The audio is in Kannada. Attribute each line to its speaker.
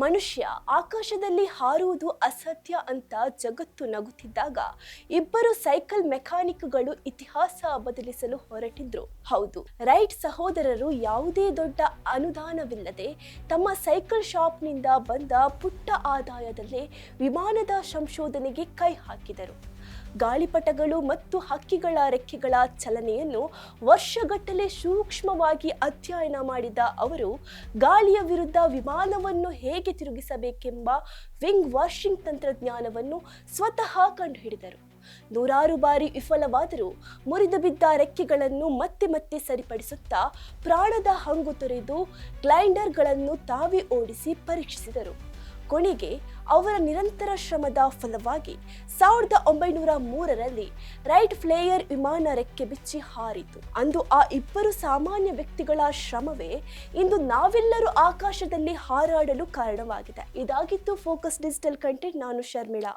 Speaker 1: ಮನುಷ್ಯ ಆಕಾಶದಲ್ಲಿ ಹಾರುವುದು ಅಸಾಧ್ಯ ಅಂತ ಜಗತ್ತು ನಗುತ್ತಿದ್ದಾಗ ಇಬ್ಬರು ಸೈಕಲ್ ಮೆಕ್ಯಾನಿಕ್ಗಳು ಇತಿಹಾಸ ಬದಲಿಸಲು ಹೊರಟಿದ್ರು. ಹೌದು, ರೈಟ್ ಸಹೋದರರು ಯಾವುದೇ ದೊಡ್ಡ ಅನುದಾನವಿಲ್ಲದೆ ತಮ್ಮ ಸೈಕಲ್ ಶಾಪ್ನಿಂದ ಬಂದ ಪುಟ್ಟ ಆದಾಯದಲ್ಲೇ ವಿಮಾನದ ಸಂಶೋಧನೆಗೆ ಕೈ ಹಾಕಿದರು. ಗಾಳಿಪಟಗಳು ಮತ್ತು ಹಕ್ಕಿಗಳ ರೆಕ್ಕೆಗಳ ಚಲನೆಯನ್ನು ವರ್ಷಗಟ್ಟಲೆ ಸೂಕ್ಷ್ಮವಾಗಿ ಅಧ್ಯಯನ ಮಾಡಿದ ಅವರು ಗಾಳಿಯ ವಿರುದ್ಧ ವಿಮಾನವನ್ನು ಹೇಗೆ ತಿರುಗಿಸಬೇಕೆಂಬ ವಿಂಗ್ ವಾಷಿಂಗ್ ತಂತ್ರಜ್ಞಾನವನ್ನು ಸ್ವತಃ ಕಂಡುಹಿಡಿದರು. ನೂರಾರು ಬಾರಿ ವಿಫಲವಾದರೂ ಮುರಿದು ಬಿದ್ದ ರೆಕ್ಕೆಗಳನ್ನು ಮತ್ತೆ ಮತ್ತೆ ಸರಿಪಡಿಸುತ್ತಾ ಪ್ರಾಣದ ಹಂಗು ತೊರೆದು ಗ್ಲೈಡರ್ಗಳನ್ನು ತಾವೇ ಓಡಿಸಿ ಪರೀಕ್ಷಿಸಿದರು. ಕೊನೆಗೆ ಅವರ ನಿರಂತರ ಶ್ರಮದ ಫಲವಾಗಿ 1903ರಲ್ಲಿ ರೈಟ್ ಫ್ಲೇಯರ್ ವಿಮಾನ ರೆಕ್ಕೆ ಬಿಚ್ಚಿ ಹಾರಿತು. ಅಂದು ಆ ಇಬ್ಬರು ಸಾಮಾನ್ಯ ವ್ಯಕ್ತಿಗಳ ಶ್ರಮವೇ ಇಂದು ನಾವೆಲ್ಲರೂ ಆಕಾಶದಲ್ಲಿ ಹಾರಾಡಲು ಕಾರಣವಾಗಿದೆ. ಇದಾಗಿತ್ತು ಫೋಕಸ್ ಡಿಜಿಟಲ್ ಕಂಟೆಂಟ್. ನಾನು ಶರ್ಮಿಳಾ.